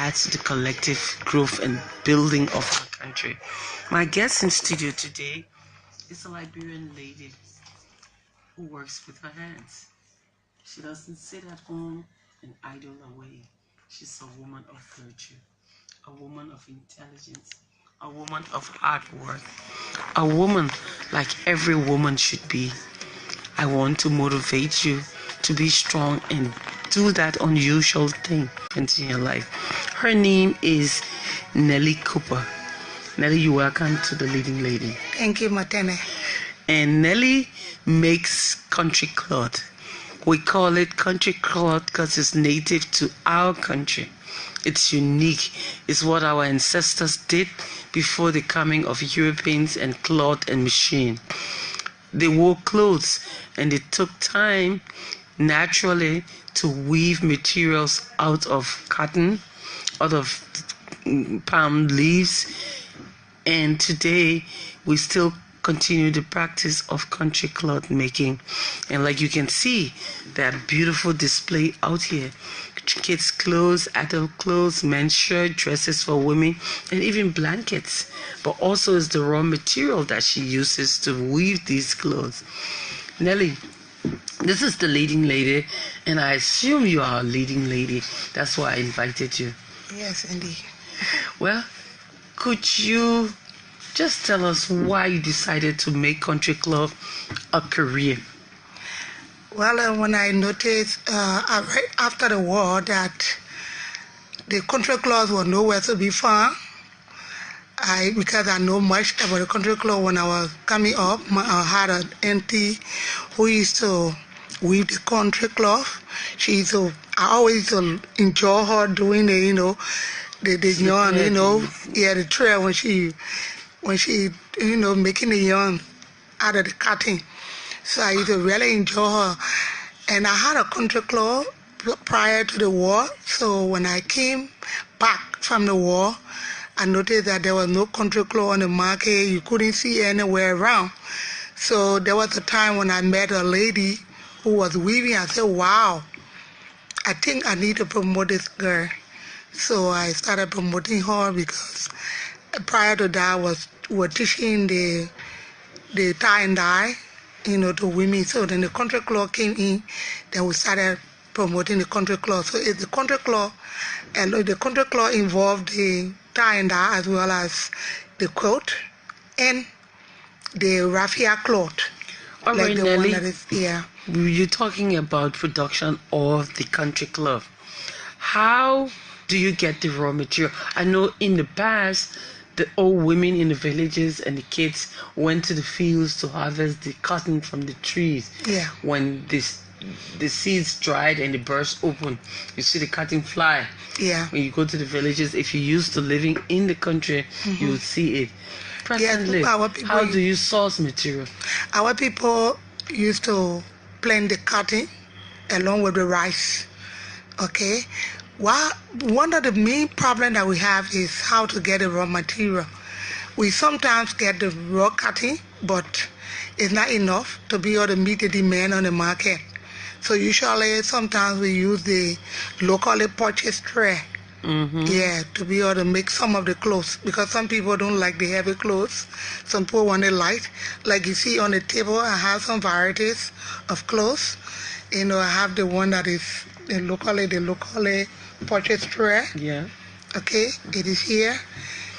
add to the collective growth and building of our country. My guest in studio today is a Liberian lady who works with her hands. She doesn't sit at home and idle away. She's a woman of virtue, a woman of intelligence, a woman of hard work, a woman like every woman should be. I want to motivate you to be strong and do that unusual thing in your life. Her name is Nelly Cooper. Nelly, you're welcome to the Leading Lady. Thank you, Matenneh. And Nelly makes country cloth. We call it country cloth because it's native to our country. It's unique. It's what our ancestors did before the coming of Europeans and cloth and machine. They wore clothes and it took time naturally to weave materials out of cotton, out of palm leaves. And today we still continue the practice of country cloth making. And like you can see, that beautiful display out here. Kids' clothes, adult clothes, men's shirt, dresses for women, and even blankets. But also is the raw material that she uses to weave these clothes. Nelly, this is the Leading Lady, and I assume you are a leading lady. That's why I invited you. Yes, indeed. Well, could you just tell us why you decided to make country cloth a career? Well, when I noticed right after the war that the country cloth was nowhere to be found, because I know much about the country cloth when I was coming up, I had an auntie who used to weave the country cloth. I always used to enjoy her doing the, the yarn, the thread when she making the yarn out of the cotton. So I used to really enjoy her. And I had a country cloth prior to the war. So when I came back from the war, I noticed that there was no country cloth on the market. You couldn't see anywhere around. So there was a time when I met a lady who was weaving. I said, wow, I think I need to promote this girl. So I started promoting her because prior to that we were teaching the tie and dye, to women. So then the country cloth came in, then we started promoting the country cloth. So it's the country cloth, and the country cloth involved the tie and dye as well as the coat and the raffia cloth. All like right, the Nelly, one that is here. You're talking about production of the country cloth. How do you get the raw material? I know in the past, the old women in the villages and the kids went to the fields to harvest the cotton from the trees. Yeah. When the seeds dried and they burst open, you see the cotton fly. Yeah. When you go to the villages, if you're used to living in the country, you will see it. Presently, how do you source material? Our people used to plant the cotton along with the rice. Okay. One of the main problems that we have is how to get the raw material. We sometimes get the raw cotton, but it's not enough to be able to meet the demand on the market. So usually, sometimes we use the locally purchased thread, to be able to make some of the clothes, because some people don't like the heavy clothes. Some people want it light. Like you see on the table, I have some varieties of clothes. I have the one that is the locally purchased thread. Yeah. Okay, it is here.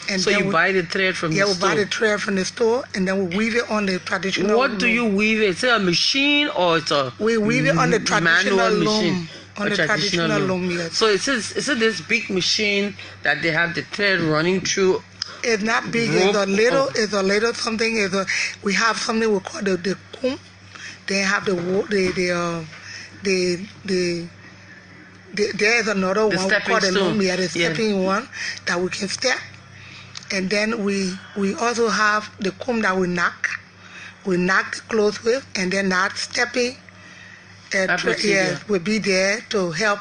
And so you buy the thread from the store? Yeah, we buy the thread from the store, and then we weave it on the traditional What do you weave it? Is it a machine or it's a We weave it on the traditional machine? On the traditional loom, yes. So is it this big machine that they have the thread running through? It's not big. It's a little something. We have something we call the comb. They have there's another one we call the loom. Yeah, the stepping one that we can step. And then we also have the comb that we knock. We knock the clothes with, and then that stepping will be there to help,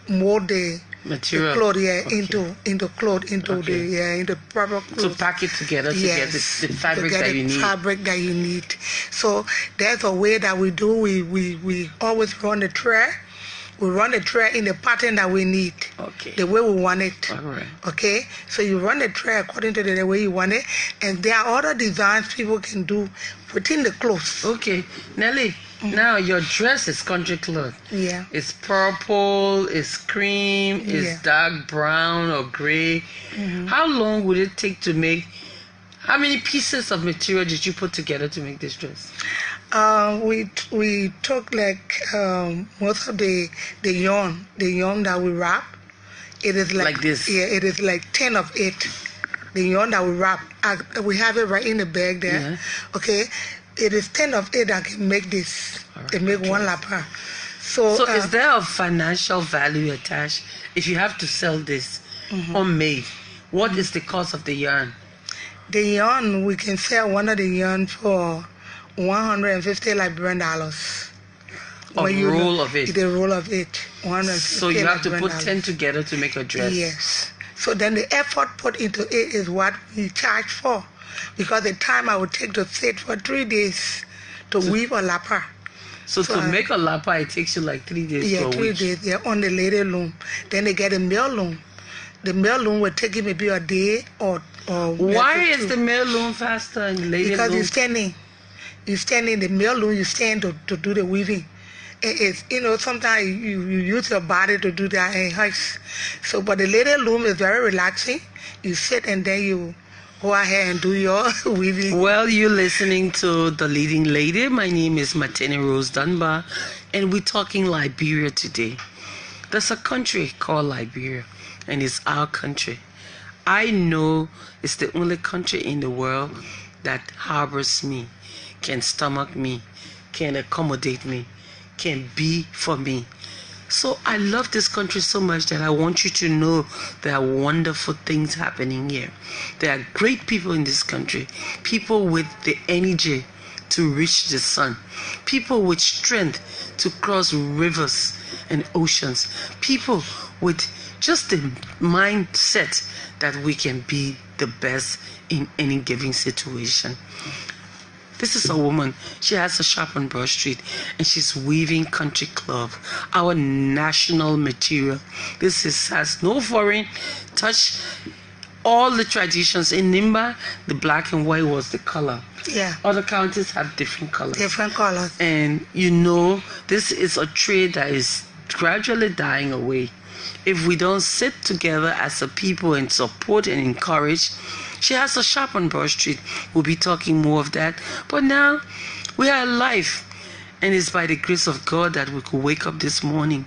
mold the material, the cloth, into cloth, into the proper clothes. To pack it together to get the fabric that you need. Fabric that you need. So that's a way that we do. We always run the thread we run the thread in the pattern that we need. Okay. The way we want it. All right. Okay, so you run the thread according to the way you want it, and there are other designs people can do within the clothes. Okay, Nelly. Now your dress is country cloth. Yeah. It's purple, it's cream, it's dark brown or gray. How long would it take to make? How many pieces of material did you put together to make this dress? We took like most of the yarn that we wrap. It is like this. Yeah, it is like 10 of it. The yarn that we wrap, we have it right in the bag there. Yeah. Okay, it is 10 of it that can make this. Right, they make one lapel. So is there a financial value attached if you have to sell this homemade? What is the cost of the yarn? The yarn, we can sell one of the yarn for $150 Liberian dollars. A roll of it? The roll of it, $150. So you have to put 10 together to make a dress? Yes. So then the effort put into it is what we charge for. Because the time I would take to sit for 3 days to weave a lapel. So to make a lapel, it takes you like 3 days to a week? 3 days, on the lady loom. Then they get a mill loom. The mill loom will take maybe a day or why is the mill loom faster than the lady loom? Because you're standing in the mill loom, you stand to do the weaving. It's, sometimes you use your body to do that and it hurts. So, but the lady loom is very relaxing. You sit and then you go ahead and do your weaving. Well, you're listening to The Leading Lady. My name is Matenneh Rose-Dunbar, and we're talking Liberia today. There's a country called Liberia, and it's our country. I know it's the only country in the world that harbors me, can stomach me, can accommodate me, can be for me. So I love this country so much that I want you to know there are wonderful things happening here. There are great people in this country, people with the energy to reach the sun, people with strength to cross rivers and oceans, people with just the mindset that we can be the best in any given situation. This is a woman. She has a shop on Broad Street and she's weaving country cloth, our national material. This has no foreign touch. All the traditions in Nimba, the black and white was the color. Yeah. Other counties have different colors. Different colors. And this is a trade that is gradually dying away. If we don't sit together as a people and support and encourage. She has a shop on Broad Street. We'll be talking more of that. But now we are alive. And it's by the grace of God that we could wake up this morning.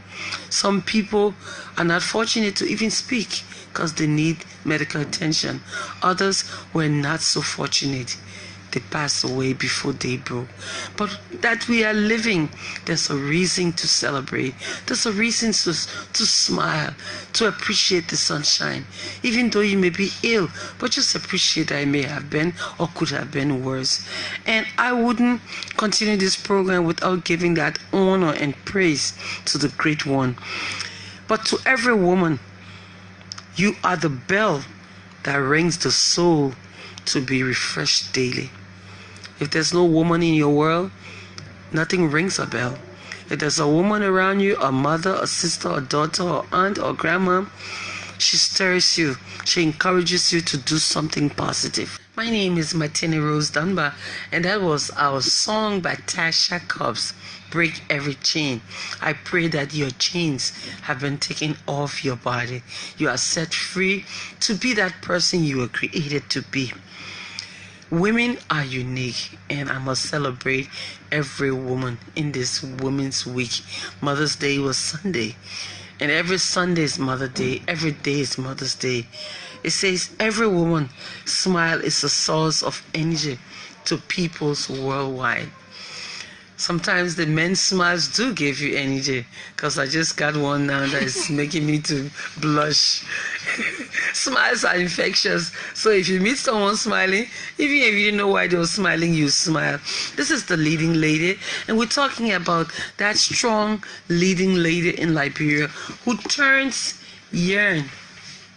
Some people are not fortunate to even speak because they need medical attention. Others were not so fortunate. They passed away before they broke. But that we are living, there's a reason to celebrate. There's a reason to smile, to appreciate the sunshine. Even though you may be ill, but just appreciate that it may have been or could have been worse. And I wouldn't continue this program without giving that honor and praise to the great one. But to every woman, you are the bell that rings the soul to be refreshed daily. If there's no woman in your world, nothing rings a bell. If there's a woman around you, a mother, a sister, a daughter, or aunt, or grandma, she stirs you. She encourages you to do something positive. My name is Matenneh Rose-Dunbar, and that was our song by Tasha Cobbs, Break Every Chain. I pray that your chains have been taken off your body. You are set free to be that person you were created to be. Women are unique, and I must celebrate every woman in this Women's Week. Mother's Day was Sunday, and every Sunday is Mother's Day. Every day is Mother's Day. It says every woman smile is a source of energy to peoples worldwide. Sometimes the men's smiles do give you energy, because I just got one now that is making me to blush. Smiles are infectious, so if you meet someone smiling, even if you didn't know why they were smiling, you smile. This is the leading lady, and we're talking about that strong leading lady in Liberia who turns yarn,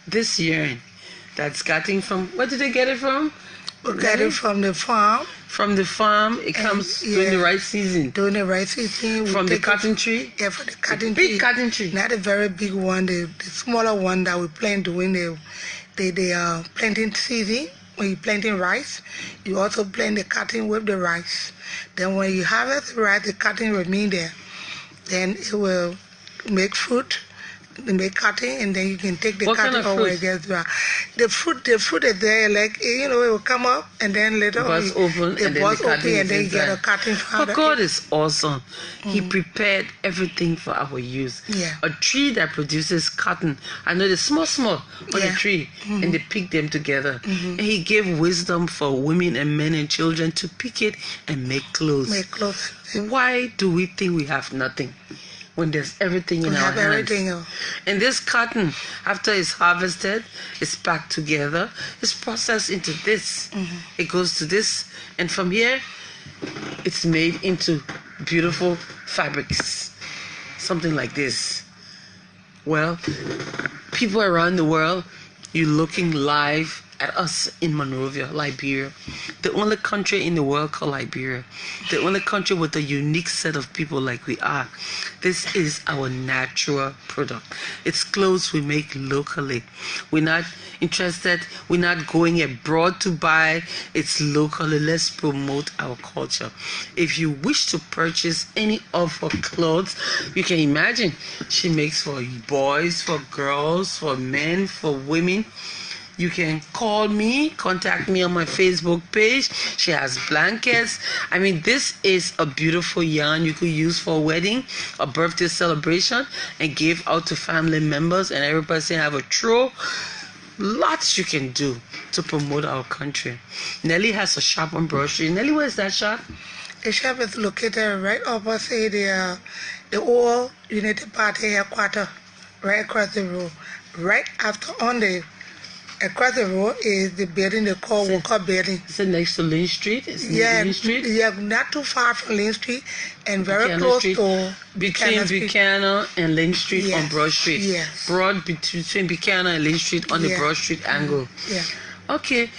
this yarn that's gotten from, where did they get it from? We get it from the farm. From the farm, it comes during the right season. During the right season. From the cotton tree? Yeah, from the cotton tree. Big cotton tree. Not a very big one, the smaller one that we plant during the planting season. When you're planting rice, you also plant the cotton with the rice. Then when you harvest the rice, the cotton remain there. Then it will make fruit. They make cotton, and then you can take the cotton over it gets dry. The fruit is there, like, it will come up, and then later bust open, and then you get a cotton powder. But God is awesome. He prepared everything for our use. Yeah. A tree that produces cotton, I know they're small on the tree, and they pick them together. And He gave wisdom for women and men and children to pick it and make clothes. Why do we think we have nothing when there's everything in our hands? Everything. And this cotton, after it's harvested, it's packed together, it's processed into this. It goes to this, and from here, it's made into beautiful fabrics. Something like this. Well, people around the world, you're looking live at us in Monrovia, Liberia, the only country in the world called Liberia, the only country with a unique set of people like we are. This is our natural product. It's clothes we make locally. We're not interested, we're not going abroad to buy. It's locally. Let's promote our culture. If you wish to purchase any of her clothes, you can imagine she makes for boys, for girls, for men, for women. You can call me, contact me on my Facebook page. She has blankets. I mean, this is a beautiful yarn you could use for a wedding, a birthday celebration, and give out to family members and every person have a throw. Lots you can do to promote our country. Nelly has a shop on Broad Street. Nelly, where is that shop? The shop is located right opposite the old United Party headquarters, right across the road. Right after across the road is the building they call Walker Building. Is it next to Lynn Street? Lynn Street? Yeah, not too far from Lynn Street and very close to between Buchanan and Lynn Street on Broad Street. Yes. Between Buchanan and Lynn Street on the Broad Street angle. Yeah. Okay.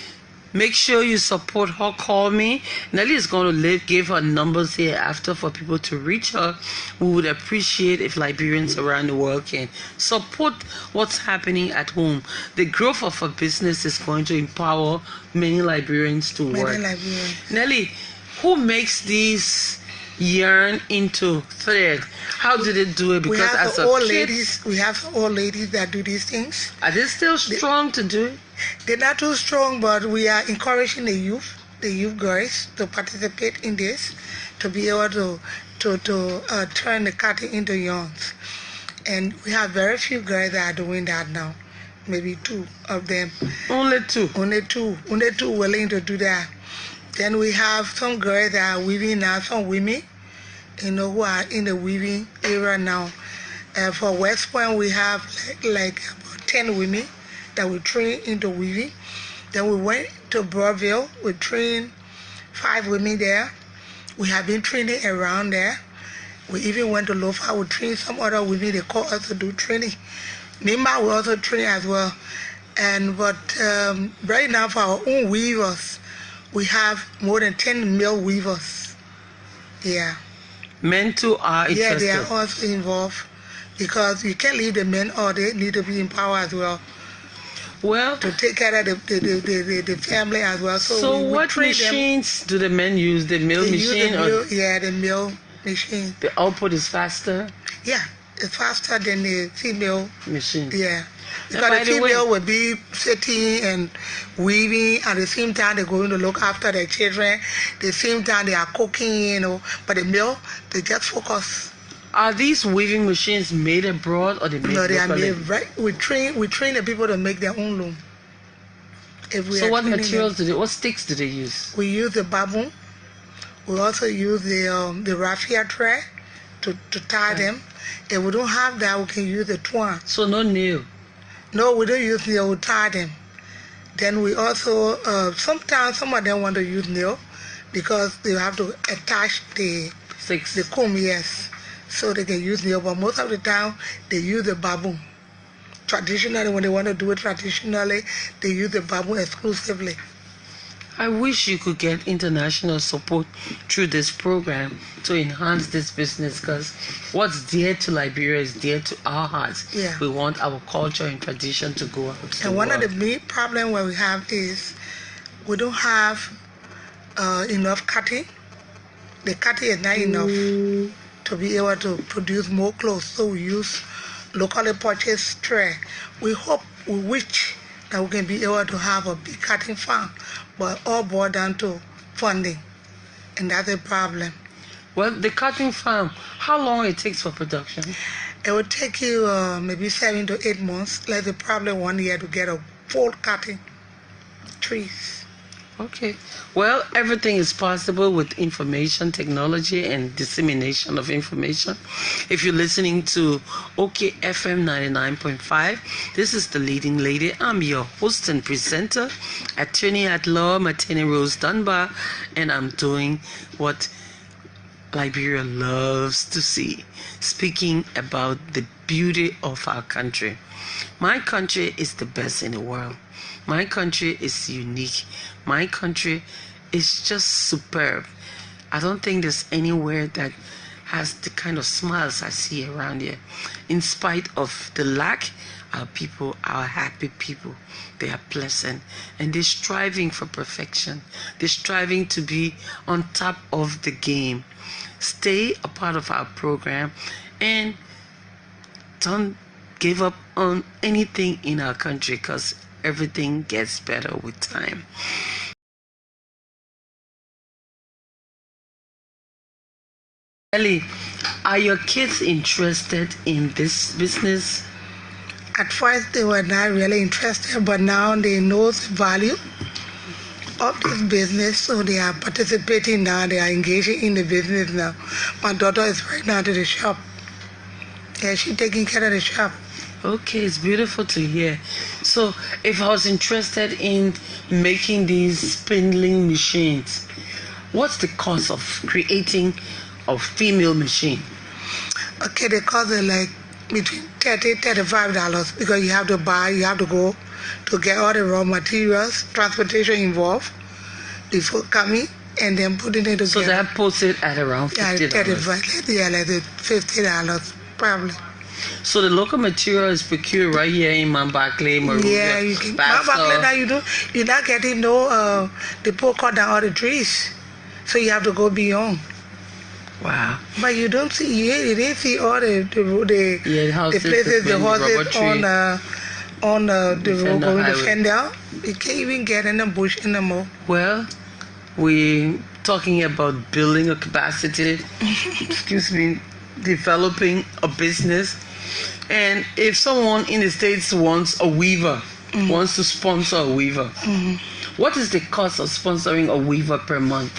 Make sure you support her. Call me. Nelly is going to give her numbers here after for people to reach her. We would appreciate if Liberians around the world can support what's happening at home. The growth of her business is going to empower many Liberians to work. Nelly, who makes these yarn into thread? How did it do it? Because we have old ladies that do these things. Are they still strong to do it? They're not too strong, but we are encouraging the youth girls to participate in this, to be able to turn the cotton into yarns. And we have very few girls that are doing that now. Maybe 2 of them. Only 2? Only 2 willing to do that. Then we have some girls that are weaving now, some women, who are in the weaving area now. For West Point, we have like about 10 women that we train into weaving. Then we went to Broadville, we trained 5 women there. We have been training around there. We even went to Lofa, we trained some other women, they call us to do training. Nimba we also train as well. But right now for our own weavers, we have more than 10 male weavers. Yeah. Men too are interested. Yeah, they are also involved because you can't leave the men all, they need to be in power as well. Well, to take care of the family as well. So what machines do the men use? The mill machine? The mill machine. The output is faster? Yeah, it's faster than the female machine. Yeah. Because the female will be sitting and weaving at the same time they're going to look after their children. At the same time they are cooking, But the male, they just focus. Are these weaving machines made abroad or they made locally? No, they are made right. We train the people to make their own loom. So what materials what sticks do they use? We use the baboon. We also use the raffia thread to tie them. If we don't have that, we can use the twine. So no nail? No, we don't use nail, we tie them. Then we also, sometimes some of them want to use nail because they have to attach the comb, yes. So they can use nail, but most of the time they use the baboon. Traditionally, when they want to do it traditionally, they use the baboon exclusively. I wish you could get international support through this program to enhance this business, because what's dear to Liberia is dear to our hearts. Yeah. We want our culture and tradition to go out to And one world. of the main problems where we have is we don't have enough cutting. The cutting is not enough to be able to produce more clothes, so we use locally purchased thread. We wish that we can be able to have a big cutting farm, but all boiled down to funding, and that's a problem. Well, the cutting farm, how long it takes for production? It would take you maybe 7 to 8 months, like the problem 1 year to get a full cutting trees. Okay. Well, everything is possible with information technology and dissemination of information. If you're listening to OKFM 99.5, this is The Leading Lady. I'm your host and presenter, attorney at law, Matenneh Rose-Dunbar, and I'm doing what Liberia loves to see, speaking about the beauty of our country. My country is the best in the world. My country is unique. My country is just superb. I don't think there's anywhere that has the kind of smiles I see around here. In spite of the lack, our people are happy people. They are pleasant, and they're striving for perfection. They're striving to be on top of the game. Stay a part of our program and don't give up on anything in our country, because everything gets better with time. Ellie, are your kids interested in this business? At first they were not really interested, but now they know the value of this business, so they are participating now. They are engaging in the business now. My daughter is right now to the shop. Yeah, she's taking care of the shop. Okay, it's beautiful to hear. So, if I was interested in making these spindling machines, what's the cost of creating a female machine? Okay, they cost like between $30-$35, because you have to buy, you have to go to get all the raw materials, transportation involved before coming, and then putting it together. So that puts it at around $50. Yeah, like $50 probably. So the local material is procured right here in Mambakle, Maruga, yeah, you can. Mambakle now you're not getting no the poor cut down all the trees, so you have to go beyond. Wow. But you don't see, you didn't see all the places, the horses on the road going to Fender. You can't even get in the bush anymore. Well, we're talking about building a capacity, excuse me, developing a business. And if someone in the States wants a weaver, wants to sponsor a weaver, what is the cost of sponsoring a weaver per month?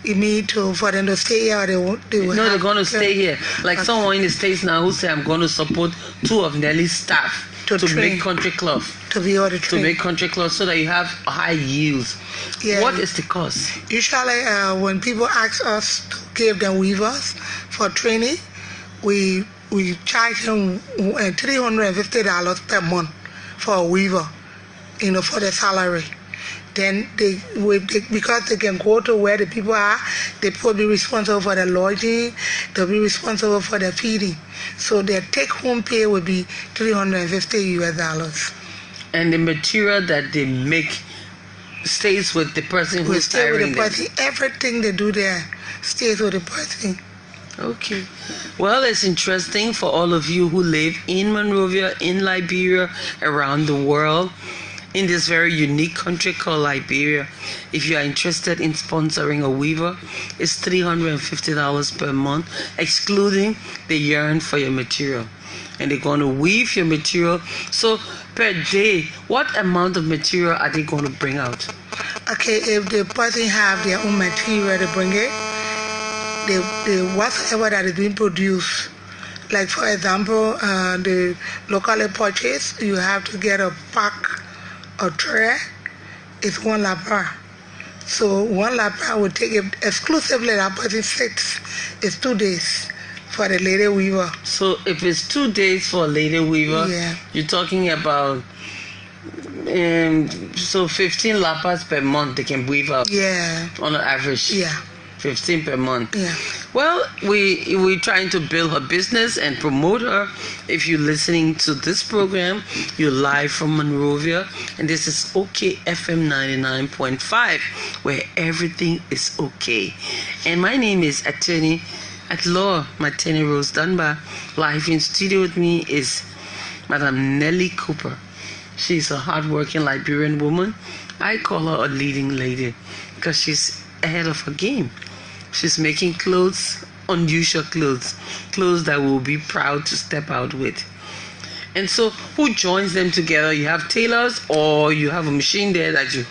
You mean for them to stay here, or they're going to stay here. Like someone in the States now who say, I'm going to support 2 of Nelly's staff to make country cloth. To be able to make country cloth so that you have high yields. Yeah. What is the cost? Usually when people ask us to give them weavers for training, we charge them $350 per month for a weaver, for the salary. Then because they can go to where the people are, they will be responsible for the lodging, they'll be responsible for the feeding. So their take-home pay will be $350. And the material that they make stays with the person who's hiring them? Everything they do there stays with the person. Okay. Well, it's interesting for all of you who live in Monrovia, in Liberia, around the world, in this very unique country called Liberia. If you are interested in sponsoring a weaver, it's $350 per month, excluding the yarn for your material. And they're going to weave your material. So per day, what amount of material are they going to bring out? Okay, if the person have their own material to bring it, whatever that is being produced, like for example, the locally purchased, you have to get a pack of tray. It's 1 labra. So 1 labra will take it exclusively that person 6. It's 2 days for the lady weaver. So if it's 2 days for a lady weaver, yeah, you're talking about So 15 lapas per month they can weave out. Yeah. On an average. Yeah. 15 per month. Yeah. Well, we're trying to build her business and promote her. If you're listening to this program, you're live from Monrovia, and this is OK FM 99.5, where everything is okay. And my name is Attorney at Law Matenneh Rose-Dunbar. Live in studio with me is Madam Nellie Cooper. She's a hardworking Liberian woman. I call her a leading lady because she's ahead of her game. She's making clothes, unusual clothes that we'll be proud to step out with. And so, who joins them together? You have tailors, or you have a machine there that you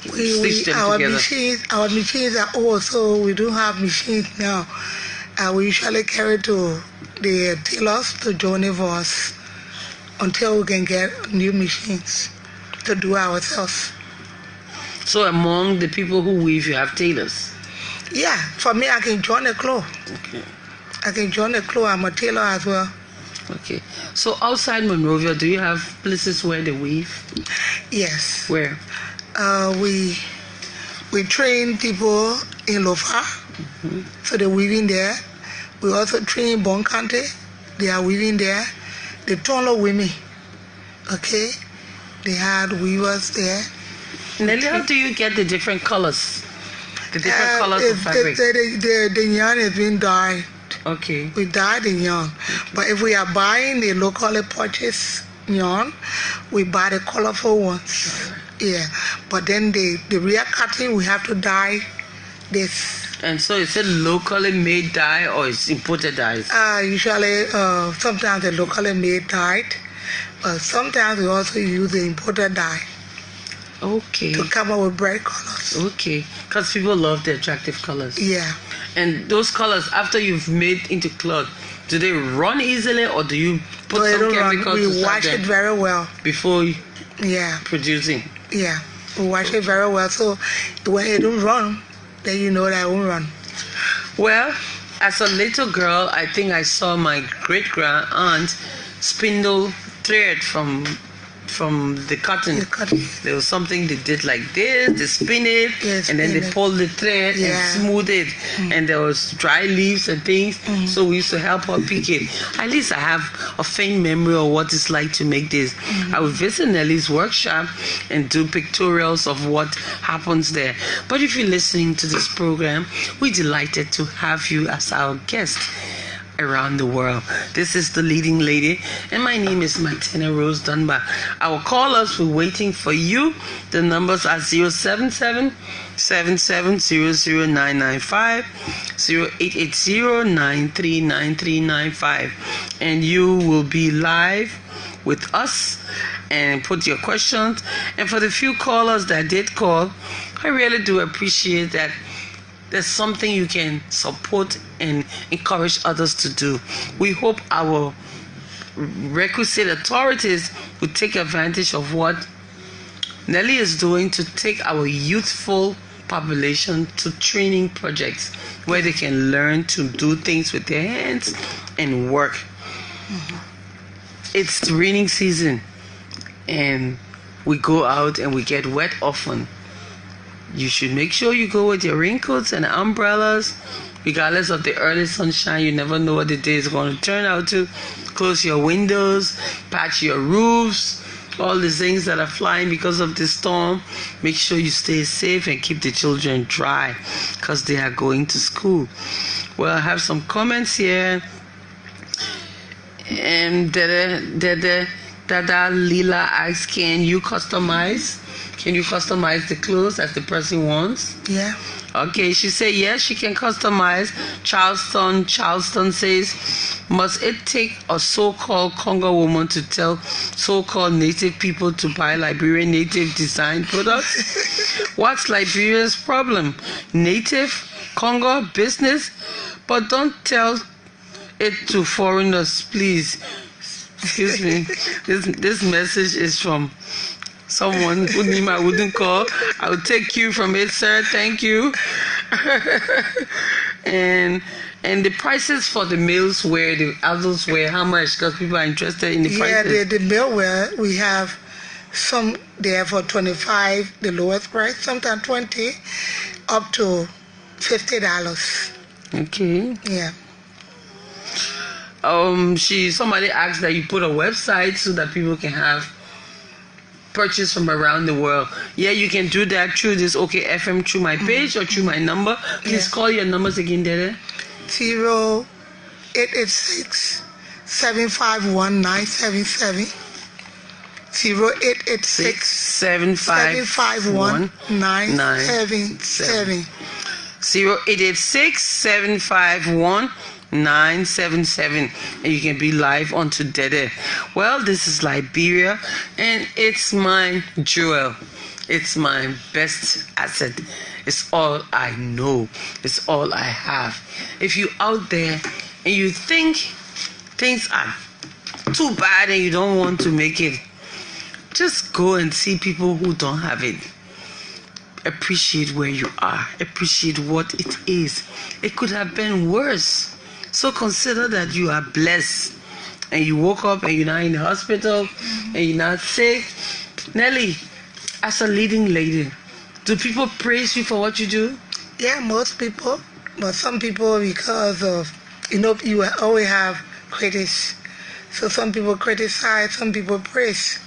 stitch them together? Our machines are old, so we don't have machines now. We usually carry to the tailors to join it for us until we can get new machines to do ourselves. So among the people who weave, you have tailors? Yeah, for me, I can join the clothes. Okay. I can join the clothes. I'm a tailor as well. Okay. So outside Monrovia, do you have places where they weave? Yes. Where? We train people in Lofa, so they're weaving there. We also train Bon County. They are weaving there. The Tonlo women, okay? They had weavers there. Nelly, how do you get the different colors? The different colors of fabric? The yarn is being dyed. Okay. We dye the yarn. But if we are buying the locally purchased yarn, we buy the colorful ones. Yeah. But then the real cotton, we have to dye this. And so is it locally made dye or is imported dyes? Usually, sometimes the locally made dyed. Sometimes we also use the imported dye. Okay. To come up with bright colors. Okay. Because people love the attractive colors. Yeah. And those colors, after you've made into cloth, do they run easily or do you put some chemicals We wash it very well. Before yeah. producing? Yeah. We wash it very well. So when it don't run, then you know that it won't run. Well, as a little girl, I think I saw my great-grand aunt spindle thread from the cotton. There was something they did like this, they spin it, and then they pull the thread and smooth it. And there was dry leaves and things, so we used to help her pick it. At least I have a faint memory of what it's like to make this. I would visit Nellie's workshop and do pictorials of what happens there. But if you're listening to this program, we're delighted to have you as our guest around the world. This is the leading lady, and my name is Matenneh Rose-Dunbar. Our callers, we're waiting for you. The numbers are 077-7700-995, 0880-939395, and you will be live with us and put your questions. And for the few callers that did call, I really do appreciate that there's something you can support and encourage others to do. We hope our requisite authorities will take advantage of what Nellie is doing to take our youthful population to training projects where they can learn to do things with their hands and work. It's raining season and we go out and we get wet often. You should make sure you go with your raincoats and umbrellas. Regardless of the early sunshine, you never know what the day is going to turn out to. Close your windows, patch your roofs, all the things that are flying because of the storm. Make sure you stay safe and keep the children dry because they are going to school. Well, I have some comments here. And Dada Lila asks, can you customize the clothes as the person wants? Yeah. Okay, she said yes, she can customize. Charleston says, must it take a so-called Congo woman to tell so-called native people to buy Liberian native design products? What's Liberia's problem? Native, Congo, business? But don't tell it to foreigners, please. Excuse me. This message is from someone whose name I wouldn't call. I will take you from it, sir. Thank you. And the prices for the males wear, the adults wear, how much? Because people are interested in the prices. Yeah, the male wear, we have Some there for 25, the lowest price, sometimes 20, up to $50. Okay. Yeah. Somebody asked that you put a website so that people can have purchase from around the world. Yeah, you can do that through this FM, through my page or through my number. Please call your numbers again, Dede. 0886 751 977. 0886 751 977. 0886 751 977, and you can be live on Dede. Well, this is Liberia, and it's my jewel. It's my best asset. It's all I know. It's all I have. If you out there and you think things are too bad and you don't want to make it, just go and see people who don't have it. Appreciate where you are. Appreciate what it is. It could have been worse. So consider that you are blessed. And you woke up and you're not in the hospital and you're not sick. Nelly, as a leading lady, do people praise you for what you do? Yeah, most people. But some people, because of, you always have critics. So some people criticize, some people praise.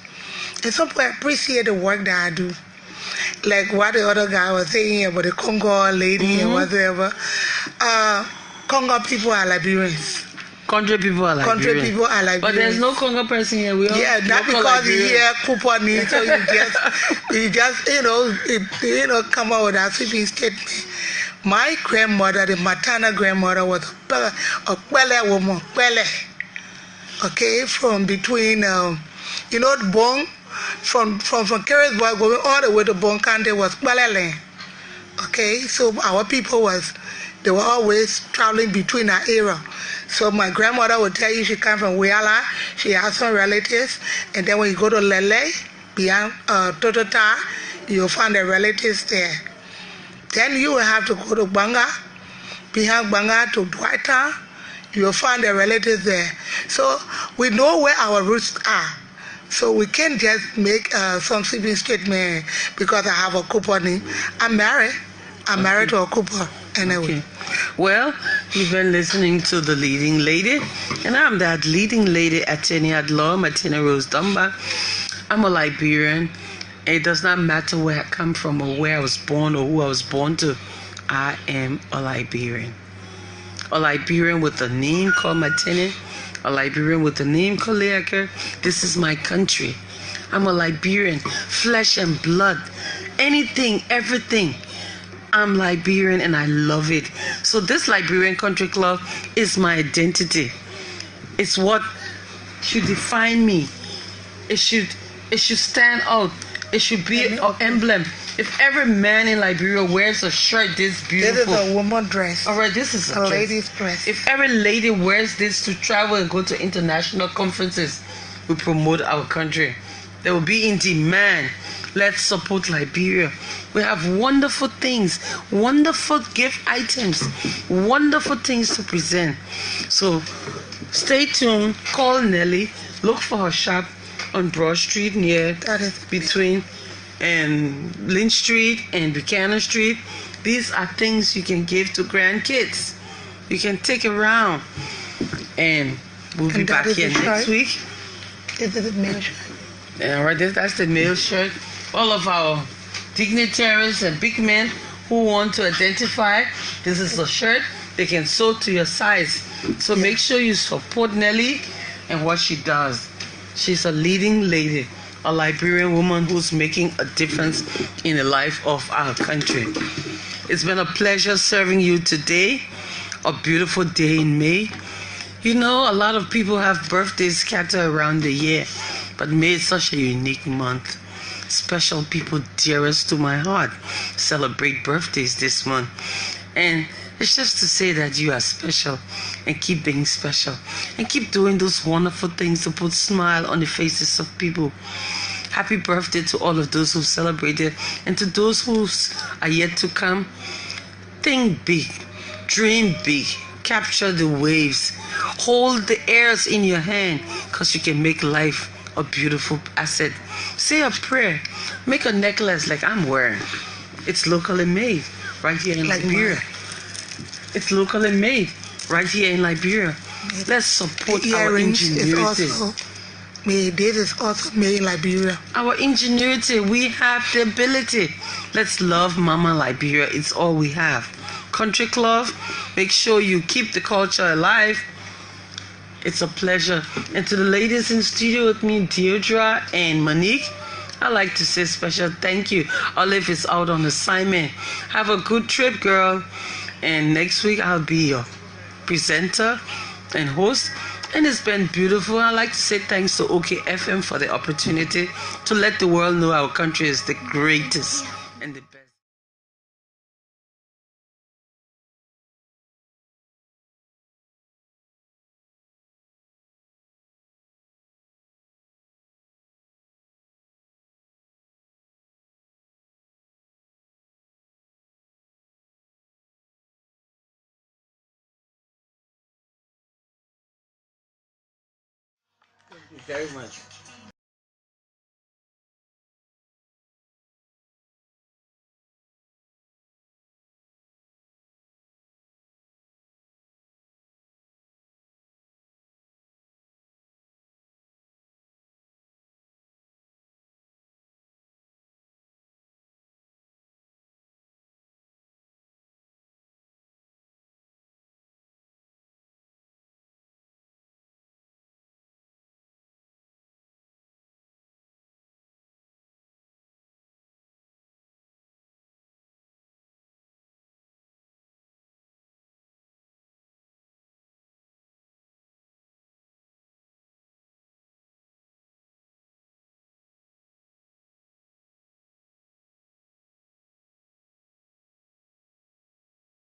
And some people appreciate the work that I do. Like what the other guy was saying about the Congo lady and whatever. Congo people are Liberians. Country people are Liberians. Country people are Liberians. But there's no Congo person here. We all not because you hear coupon, so you just come out with a sweeping statement. My grandmother, the Matenneh grandmother, was a Kwele woman, Kwele. Okay, from between, the Bong, from Keresburg going all the way to Bong County was Kwele land. Okay, so our people they were always traveling between our area. So my grandmother would tell you she come from Wiala, she has some relatives, and then when you go to Lele, beyond Totota, you'll find the relatives there. Then you will have to go to Banga, behind Banga to Dwaita, you'll find the relatives there. So we know where our roots are. So we can't just make some sweeping statement because I have a coupon. I'm married to a coupon anyway. Okay. Well, you've been listening to the leading lady, and I'm that leading lady, Attorney at Law, Matenneh Rose-Dunbar. I'm a Liberian. It does not matter where I come from or where I was born or who I was born to. I am a Liberian. A Liberian with a name called Matenneh, a Liberian with a name called Leaker. This is my country. I'm a Liberian, flesh and blood. Anything, everything. I'm Liberian and I love it. So this Liberian Country Club is my identity. It's what should define me. It should stand out. It should be an emblem. If every man in Liberia wears a shirt this beautiful. This is a woman dress. All right, this is a lady's dress. If every lady wears this to travel and go to international conferences, we promote our country. They will be in demand. Let's support Liberia. We have wonderful things, wonderful gift items, wonderful things to present. So stay tuned. Call Nelly. Look for her shop on Broad Street between Lynch Street and Buchanan Street. These are things you can give to grandkids. You can take around. And we'll be back here next week. This is the male shirt. All right, that's the male shirt. All of our dignitaries and big men who want to identify, this is a shirt. They can sew to your size. So make sure you support Nelly and what she does. She's a leading lady, a Liberian woman who's making a difference in the life of our country. It's been a pleasure serving you today, a beautiful day in May. A lot of people have birthdays scattered around the year, but May is such a unique month. Special people dearest to my heart celebrate birthdays this month. And it's just to say that you are special and keep being special and keep doing those wonderful things to put smile on the faces of people. Happy birthday to all of those who celebrated and to those who are yet to come. Think big, dream big, capture the waves, hold the airs in your hand because you can make life a beautiful asset. Say a prayer. Make a necklace like I'm wearing. It's locally made right here in Liberia. It's locally made right here in Liberia. Let's support our ingenuity. This is also made in Liberia. Our ingenuity, we have the ability. Let's love Mama Liberia. It's all we have. Country Club, make sure you keep the culture alive. It's a pleasure. And to the ladies in the studio with me, Deirdre and Monique, I'd like to say special thank you. Olive is out on assignment. Have a good trip, girl. And next week I'll be your presenter and host. And it's been beautiful. I'd like to say thanks to OKFM for the opportunity to let the world know our country is the greatest and the best. Thank you very much.